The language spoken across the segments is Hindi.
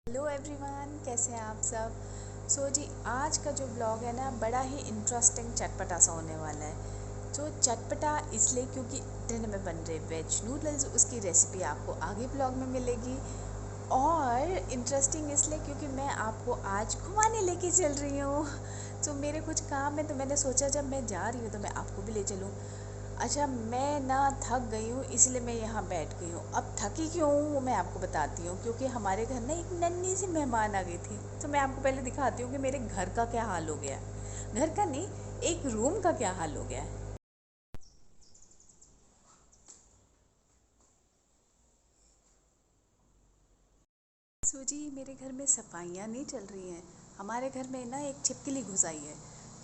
हेलो एवरीवन, कैसे हैं आप सब। जी आज का जो ब्लॉग है ना, बड़ा ही इंटरेस्टिंग चटपटा सा होने वाला है। चटपटा इसलिए क्योंकि दिन में बन रहे वेज नूडल्स, उसकी रेसिपी आपको आगे ब्लॉग में मिलेगी। और इंटरेस्टिंग इसलिए क्योंकि मैं आपको आज घुमाने लेके चल रही हूँ। मेरे कुछ काम है, तो मैंने सोचा जब मैं जा रही हूँ तो मैं आपको भी ले चलूँ। अच्छा, मैं ना थक गई हूँ, इसलिए मैं यहाँ बैठ गई हूँ। अब थकी क्यों हूँ वो मैं आपको बताती हूँ, क्योंकि हमारे घर ना एक नन्ही सी मेहमान आ गई थी। मैं आपको पहले दिखाती हूँ कि मेरे घर का क्या हाल हो गया है। घर का नहीं, एक रूम का क्या हाल हो गया है। जी मेरे घर में सफाइयाँ नहीं चल रही हैं। हमारे घर में ना एक छिपकली घुस आई है।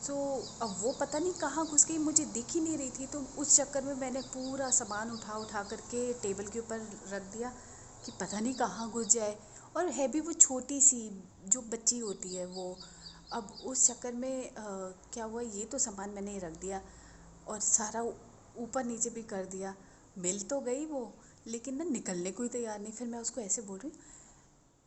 सो अब वो पता नहीं कहाँ घुस गई, मुझे दिख ही नहीं रही थी। तो उस चक्कर में मैंने पूरा सामान उठा उठा करके टेबल के ऊपर रख दिया कि पता नहीं कहाँ घुस जाए। और है भी वो छोटी सी, जो बच्ची होती है वो। अब उस चक्कर में क्या हुआ, ये तो सामान मैंने रख दिया और सारा ऊपर नीचे भी कर दिया। मिल तो गई वो, लेकिन ना निकलने को ही तैयार नहीं। फिर मैं उसको ऐसे बोल रही हूँ,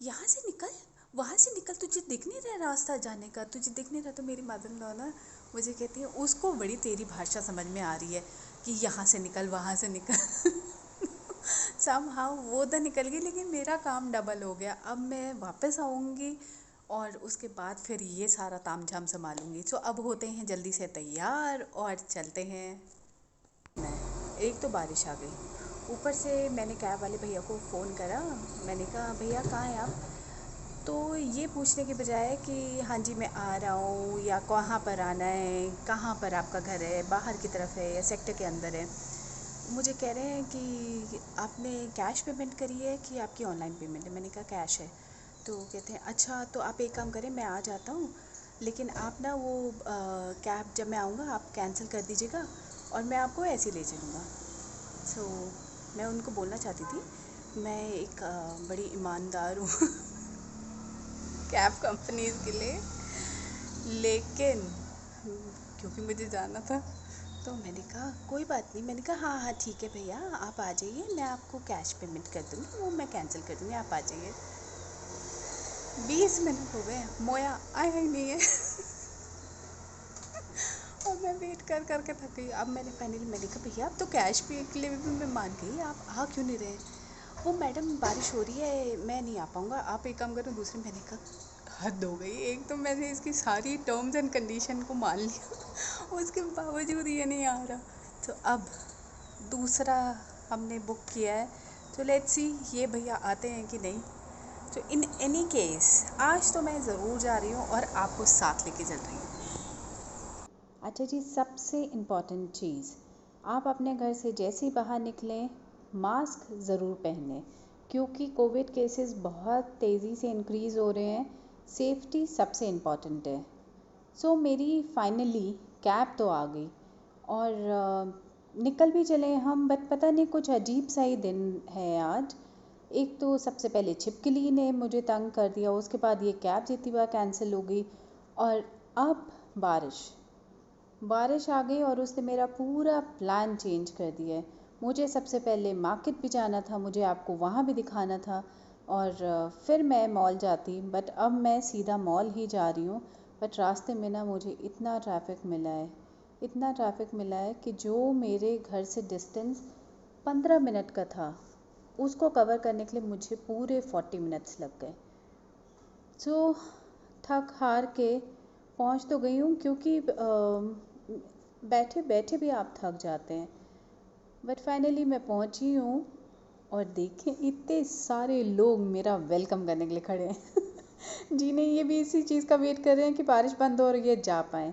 यहाँ से निकल, वहाँ से निकल, तुझे दिख नहीं रहा रास्ता जाने का, तुझे दिख नहीं रहा। तो मेरी मदर इन लॉ ना मुझे कहती है, उसको बड़ी तेरी भाषा समझ में आ रही है कि यहाँ से निकल, वहाँ से निकल। समहाउ वो तो निकल गई, लेकिन मेरा काम डबल हो गया। अब मैं वापस आऊँगी और उसके बाद फिर ये सारा तामझाम संभालूंगी। अब होते हैं जल्दी से तैयार और चलते हैं। एक तो बारिश आ गई, ऊपर से मैंने कैब वाले भैया को फ़ोन करा। मैंने कहा भैया कहाँ हैं आप। तो ये पूछने के बजाय कि हाँ जी मैं आ रहा हूँ, या कहाँ पर आना है, कहाँ पर आपका घर है, बाहर की तरफ है या सेक्टर के अंदर है, मुझे कह रहे हैं कि आपने कैश पेमेंट करी है कि आपकी ऑनलाइन पेमेंट है। मैंने कहा कैश है। तो कहते हैं अच्छा, तो आप एक काम करें, मैं आ जाता हूँ, लेकिन आप ना वो कैब जब मैं आऊँगा आप कैंसिल कर दीजिएगा और मैं आपको ऐसे ही ले चलूँगा। सो मैं उनको बोलना चाहती थी, मैं एक बड़ी ईमानदार हूँ कैब कंपनीज के लिए, लेकिन क्योंकि मुझे जाना था तो मैंने कहा कोई बात नहीं। मैंने कहा हाँ हाँ ठीक है भैया, आप आ जाइए, मैं आपको कैश पेमेंट कर दूँगी, वो मैं कैंसिल कर दूँगी, आप आ जाइए। 20 मिनट हो गए, मोया आया ही नहीं है। और मैं वेट कर कर के थक गई। अब मैंने कहा भैया अब तो कैश पे के लिए भी मैं मान गई, आप आ क्यों नहीं रहे। वो मैडम बारिश हो रही है, मैं नहीं आ पाऊँगा, आप एक काम करो दूसरे। मैंने कहा हद हो गई, एक तो मैंने इसकी सारी टर्म्स एंड कंडीशन को मान लिया, उसके बावजूद ये नहीं आ रहा। अब दूसरा हमने बुक किया है, तो लेट्स सी ये भैया आते हैं कि नहीं। इन एनी केस आज तो मैं ज़रूर जा रही हूँ और आपको साथ लेके चल रही हूँ। अच्छा जी, सबसे इम्पॉर्टेंट चीज़, आप अपने घर से जैसे ही बाहर निकलें मास्क ज़रूर पहनें, क्योंकि कोविड केसेस बहुत तेज़ी से इंक्रीज़ हो रहे हैं। सेफ्टी सबसे इम्पॉर्टेंट है। मेरी फाइनली कैब तो आ गई और निकल भी चले हम, बट पता नहीं कुछ अजीब सा ही दिन है आज। एक तो सबसे पहले छिपकली ने मुझे तंग कर दिया, उसके बाद ये कैब जितनी बार कैंसिल हो गई, और अब बारिश बारिश आ गई और उसने मेरा पूरा प्लान चेंज कर दिया है। मुझे सबसे पहले मार्केट भी जाना था, मुझे आपको वहाँ भी दिखाना था, और फिर मैं मॉल जाती, बट अब मैं सीधा मॉल ही जा रही हूँ। बट रास्ते में ना मुझे इतना ट्रैफिक मिला है, इतना ट्रैफिक मिला है कि जो मेरे घर से डिस्टेंस 15 मिनट का था, उसको कवर करने के लिए मुझे पूरे 40 मिनट्स लग गए। सो थक हार के पहुंच तो गई हूँ, क्योंकि बैठे बैठे भी आप थक जाते हैं। बट फाइनली मैं पहुंची हूँ और देखें इतने सारे लोग मेरा वेलकम करने के लिए खड़े हैं। जी नहीं, ये भी इसी चीज़ का वेट कर रहे हैं कि बारिश बंद हो रही है, जा पाएँ।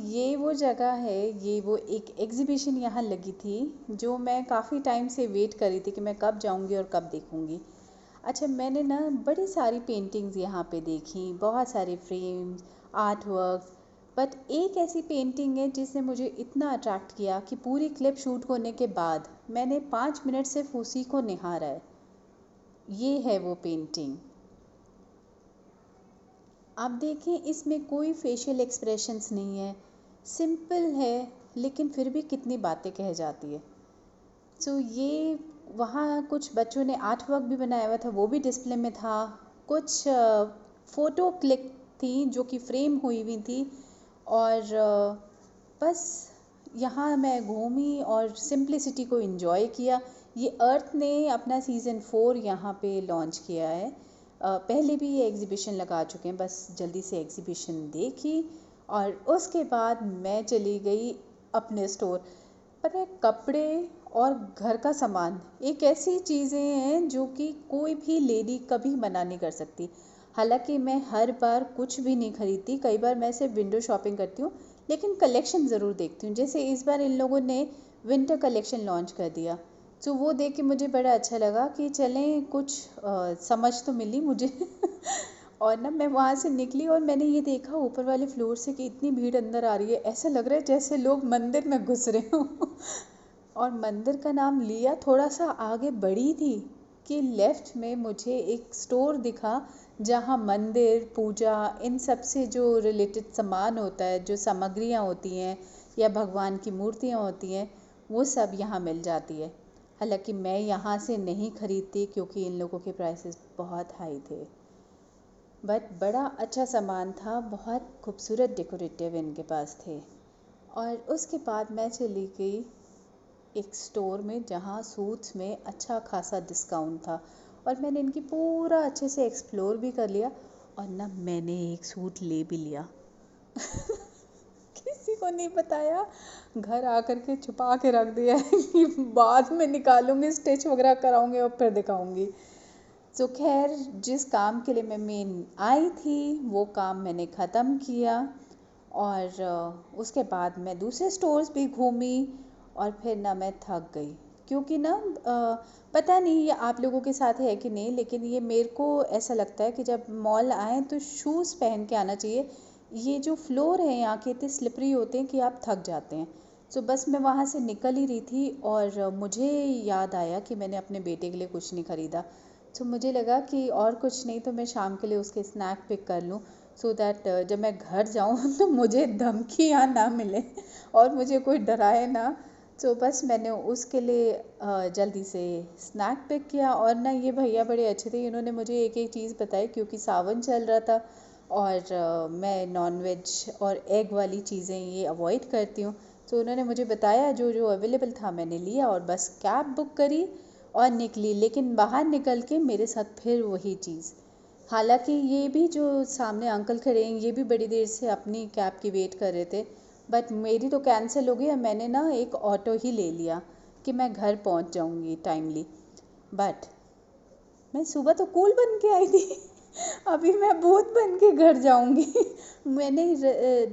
ये वो जगह है, ये वो एक एग्ज़िबिशन यहाँ लगी थी जो मैं काफ़ी टाइम से वेट कर रही थी कि मैं कब जाऊँगी और कब देखूँगी। अच्छा, मैंने ना बड़ी सारी पेंटिंग्स यहाँ पे देखी, बहुत सारे फ्रेम्स, आर्ट वर्क्स, बट एक ऐसी पेंटिंग है जिसने मुझे इतना अट्रैक्ट किया कि पूरी क्लिप शूट होने के बाद मैंने 5 मिनट सिर्फ उसी को निहारा है। ये है वो पेंटिंग। आप देखें, इसमें कोई फेशियल एक्सप्रेशंस नहीं है, सिंपल है, लेकिन फिर भी कितनी बातें कह जाती है। ये वहाँ कुछ बच्चों ने आर्ट वर्क भी बनाया हुआ था, वो भी डिस्प्ले में था। कुछ फ़ोटो क्लिक थी जो कि फ्रेम हुई हुई थी, और बस यहाँ मैं घूमी और सिंप्लिसिटी को एंजॉय किया। ये अर्थ ने अपना सीज़न 4 यहाँ पे लॉन्च किया है। पहले भी ये एग्ज़िबिशन लगा चुके हैं, बस जल्दी से एग्ज़िबिशन देखी और उसके बाद मैं चली गई अपने स्टोर। पता है, कपड़े और घर का सामान एक ऐसी चीज़ें हैं जो कि कोई भी लेडी कभी मना नहीं कर सकती। हालांकि मैं हर बार कुछ भी नहीं खरीदती, कई बार मैं सिर्फ विंडो शॉपिंग करती हूँ, लेकिन कलेक्शन ज़रूर देखती हूँ। जैसे इस बार इन लोगों ने विंटर कलेक्शन लॉन्च कर दिया, तो वो देख के मुझे बड़ा अच्छा लगा कि चलें, कुछ समझ तो मिली मुझे और ना मैं वहाँ से निकली और मैंने ये देखा ऊपर वाले फ्लोर से कि इतनी भीड़ अंदर आ रही है, ऐसा लग रहा है जैसे लोग मंदिर में घुस रहे हों और मंदिर का नाम लिया, थोड़ा सा आगे बढ़ी थी कि लेफ़्ट में मुझे एक स्टोर दिखा जहाँ मंदिर, पूजा, इन सब से जो रिलेटेड सामान होता है, जो सामग्रियाँ होती हैं या भगवान की मूर्तियाँ होती हैं, वो सब यहाँ मिल जाती है। हालांकि मैं यहाँ से नहीं खरीदती क्योंकि इन लोगों के प्राइसेस बहुत हाई थे, बट बड़ा अच्छा सामान था, बहुत खूबसूरत डेकोरेटिव इनके पास थे। और उसके बाद मैं चली गई एक स्टोर में जहाँ सूट्स में अच्छा खासा डिस्काउंट था, और मैंने इनकी पूरा अच्छे से एक्सप्लोर भी कर लिया, और ना मैंने एक सूट ले भी लिया किसी को नहीं बताया, घर आकर के छुपा के रख दिया है कि बाद में निकालूंगी, स्टिच वगैरह कराऊंगी और फिर दिखाऊंगी। तो खैर, जिस काम के लिए मैं मेन आई थी वो काम मैंने ख़त्म किया, और उसके बाद मैं दूसरे स्टोर्स भी घूमी, और फिर ना मैं थक गई क्योंकि ना पता नहीं ये आप लोगों के साथ है कि नहीं, लेकिन ये मेरे को ऐसा लगता है कि जब मॉल आए तो शूज़ पहन के आना चाहिए। ये जो फ्लोर है यहाँ के इतने स्लिपरी होते हैं कि आप थक जाते हैं। तो बस मैं वहाँ से निकल ही रही थी और मुझे याद आया कि मैंने अपने बेटे के लिए कुछ नहीं ख़रीदा, तो मुझे लगा कि और कुछ नहीं तो मैं शाम के लिए उसके स्नैक पिक कर लूँ, सो दैट जब मैं घर जाऊँ तो मुझे धमकियाँ ना मिले और मुझे कोई डराए ना। तो बस मैंने उसके लिए जल्दी से स्नैक पिक किया, और ना ये भैया बड़े अच्छे थे, इन्होंने मुझे एक एक चीज़ बताई क्योंकि सावन चल रहा था और मैं नॉनवेज और एग वाली चीज़ें ये अवॉइड करती हूँ। तो उन्होंने मुझे बताया जो जो अवेलेबल था मैंने लिया और बस कैब बुक करी और निकली। लेकिन बाहर निकल के मेरे साथ फिर वही चीज़, हालांकि ये भी जो सामने अंकल खड़े हैं ये भी बड़ी देर से अपनी कैब की वेट कर रहे थे, बट मेरी तो कैंसिल हो गई और मैंने ना एक ऑटो ही ले लिया कि मैं घर पहुंच जाऊंगी टाइमली। बट मैं सुबह तो कूल बन के आई थी अभी मैं भूत बन के घर जाऊंगी मैंने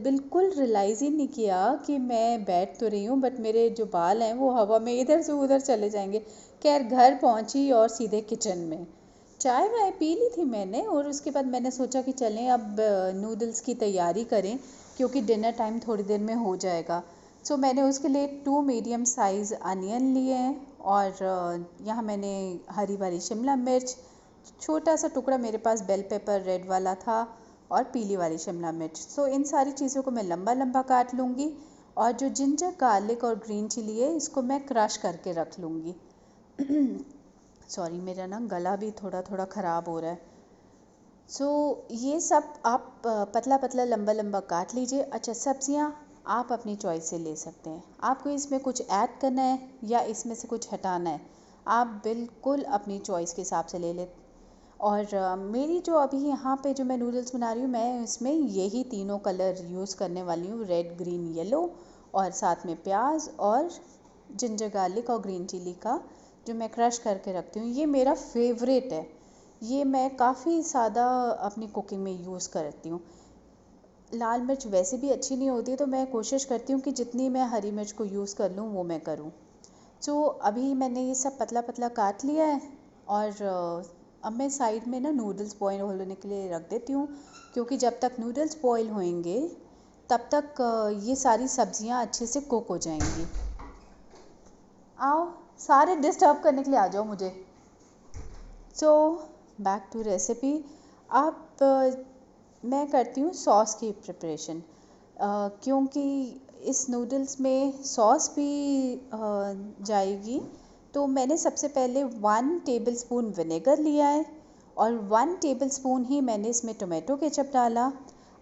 बिल्कुल रियलाइज़ ही नहीं किया कि मैं बैठ तो रही हूँ बट मेरे जो बाल हैं वो हवा में इधर से उधर चले जाएंगे। खैर घर पहुँची और सीधे किचन में चाय वाय पी ली थी मैंने, और उसके बाद मैंने सोचा कि चलें अब नूडल्स की तैयारी करें क्योंकि डिनर टाइम थोड़ी देर में हो जाएगा। सो मैंने उसके लिए 2 मीडियम साइज़ अनियन लिए हैं, और यहाँ मैंने हरी भरी शिमला मिर्च, छोटा सा टुकड़ा मेरे पास बेल पेपर रेड वाला था, और पीली वाली शिमला मिर्च। सो इन सारी चीज़ों को मैं लंबा लंबा काट लूँगी, और जो जिंजर गार्लिक और ग्रीन चिली है इसको मैं क्रश करके रख लूँगी सॉरी, मेरा ना गला भी थोड़ा थोड़ा ख़राब हो रहा है। सो ये सब आप पतला पतला लंबा लंबा काट लीजिए। अच्छा, सब्जियां आप अपनी चॉइस से ले सकते हैं, आपको इसमें कुछ ऐड करना है या इसमें से कुछ हटाना है, आप बिल्कुल अपनी चॉइस के हिसाब से ले लें। और मेरी जो अभी यहाँ पे जो मैं नूडल्स बना रही हूँ, मैं इसमें यही तीनों कलर यूज़ करने वाली हूँ, रेड ग्रीन येलो, और साथ में प्याज और जिंजर गार्लिक और ग्रीन चिली का जो मैं क्रश करके रखती हूँ। ये मेरा फेवरेट है, ये मैं काफ़ी ज़्यादा अपनी कुकिंग में यूज़ करती हूँ। लाल मिर्च वैसे भी अच्छी नहीं होती, तो मैं कोशिश करती हूँ कि जितनी मैं हरी मिर्च को यूज़ कर लूँ वो मैं करूँ। तो अभी मैंने ये सब पतला पतला काट लिया है, और अब मैं साइड में ना नूडल्स बॉईल होने के लिए रख देती हूँ, क्योंकि जब तक नूडल्स बॉईल होंगे तब तक ये सारी सब्जियाँ अच्छे से कुक हो जाएंगी। आओ, सारे डिस्टर्ब करने के लिए आ जाओ मुझे। So back to recipe. अब मैं करती हूँ सॉस की प्रिपरेशन, क्योंकि इस नूडल्स में सॉस भी जाएगी। तो मैंने सबसे पहले 1 टेबलस्पून विनेगर लिया है, और 1 टेबलस्पून ही मैंने इसमें टोमेटो केचप डाला।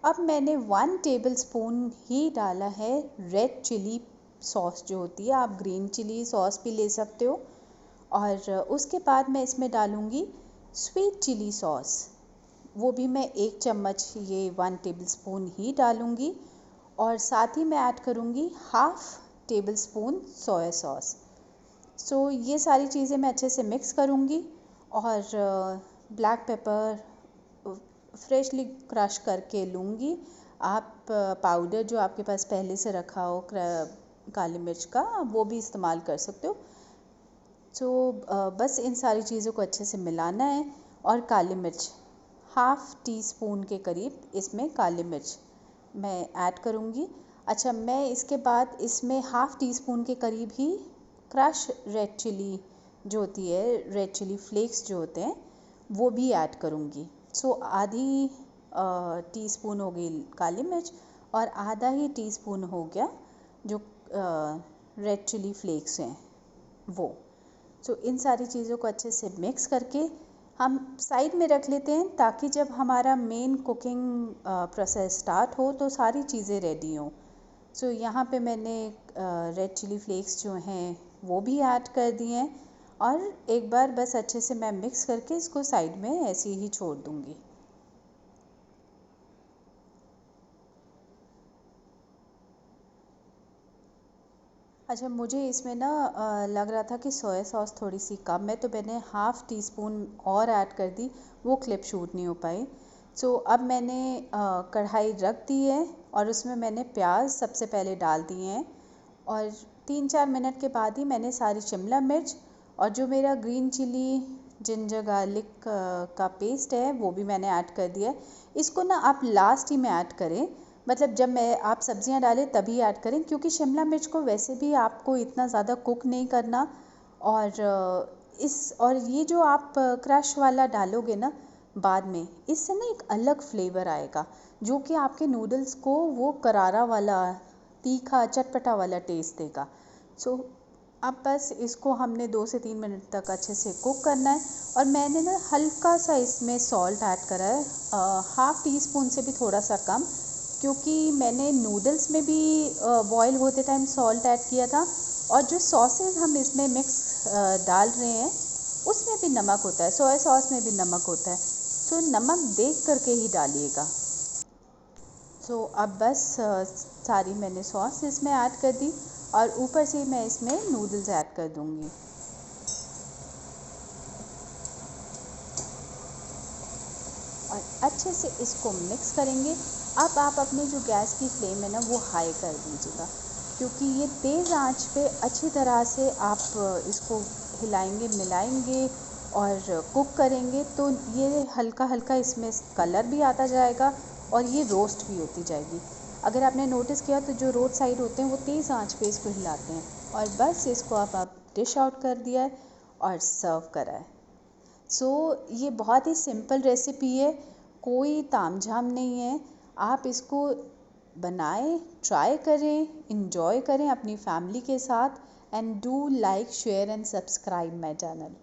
अब मैंने 1 टेबलस्पून ही डाला है रेड चिली सॉस जो होती है, आप ग्रीन चिली सॉस भी ले सकते हो। और उसके बाद मैं इसमें डालूँगी स्वीट चिली सॉस, वो भी मैं 1 चम्मच ये 1 टेबलस्पून ही डालूँगी। और साथ ही मैं ऐड करूँगी हाफ़ टेबलस्पून सोया सॉस। सो ये सारी चीज़ें मैं अच्छे से मिक्स करूँगी और ब्लैक पेपर फ्रेशली क्रश करके लूँगी। आप पाउडर जो आपके पास पहले से रखा हो काली मिर्च का, वो भी इस्तेमाल कर सकते हो। बस इन सारी चीज़ों को अच्छे से मिलाना है। और काली मिर्च हाफ़ टी स्पून के करीब इसमें काली मिर्च मैं ऐड करूँगी। अच्छा, मैं इसके बाद इसमें हाफ़ टी स्पून के करीब ही क्रश रेड चिली जो होती है, रेड चिली फ्लेक्स जो होते हैं, वो भी ऐड करूँगी। आधी टीस्पून हो गई काली मिर्च और आधा ही टीस्पून हो गया जो रेड चिली फ्लेक्स हैं वो। इन सारी चीज़ों को अच्छे से मिक्स करके हम साइड में रख लेते हैं, ताकि जब हमारा मेन कुकिंग प्रोसेस स्टार्ट हो तो सारी चीज़ें रेडी हों। यहाँ पे मैंने रेड चिली फ्लेक्स जो हैं वो भी ऐड कर दिए हैं और एक बार बस अच्छे से मैं मिक्स करके इसको साइड में ऐसे ही छोड़ दूँगी। अच्छा, मुझे इसमें ना लग रहा था कि सोया सॉस थोड़ी सी कम है, तो मैंने हाफ़ टी स्पून और ऐड कर दी, वो क्लिप शूट नहीं हो पाई। अब मैंने कढ़ाई रख दी है और उसमें मैंने प्याज सबसे पहले डाल दिए हैं और 3-4 मिनट के बाद ही मैंने सारी शिमला मिर्च और जो मेरा ग्रीन चिली जिंजर गार्लिक का पेस्ट है वो भी मैंने ऐड कर दिया है। इसको ना आप लास्ट ही में ऐड करें, मतलब जब आप सब्जियां डालें तभी ऐड करें, क्योंकि शिमला मिर्च को वैसे भी आपको इतना ज़्यादा कुक नहीं करना। और ये जो आप क्रश वाला डालोगे ना बाद में, इससे ना एक अलग फ्लेवर आएगा जो कि आपके नूडल्स को वो करारा वाला तीखा चटपटा वाला टेस्ट देगा। अब बस इसको हमने 2 से 3 मिनट तक अच्छे से कुक करना है। और मैंने ना हल्का सा इसमें सॉल्ट ऐड करा है, हाफ़ टी स्पून से भी थोड़ा सा कम, क्योंकि मैंने नूडल्स में भी बॉईल होते टाइम सॉल्ट ऐड किया था और जो सॉसेस हम इसमें मिक्स डाल रहे हैं उसमें भी नमक होता है, सोया सॉस में भी नमक होता है। नमक देख करके ही डालिएगा। अब बस सारी मैंने सॉस इसमें ऐड कर दी और ऊपर से मैं इसमें नूडल्स ऐड कर दूँगी। और अच्छे से इसको मिक्स करेंगे। अब आप अपने जो गैस की फ्लेम है ना वो हाई कर दीजिएगा, क्योंकि ये तेज़ आंच पे अच्छी तरह से आप इसको हिलाएंगे मिलाएंगे और कुक करेंगे, तो ये हल्का हल्का इसमें कलर भी आता जाएगा और ये रोस्ट भी होती जाएगी। अगर आपने नोटिस किया तो जो रोड साइड होते हैं वो तेज़ आंच पे इसको हिलाते हैं। और बस इसको आप डिश आउट कर दिया है और सर्व करा है। ये बहुत ही सिंपल रेसिपी है, कोई तामझाम नहीं है। आप इसको बनाएं, ट्राई करें, इंजॉय करें अपनी फैमिली के साथ। And do like share and subscribe my channel.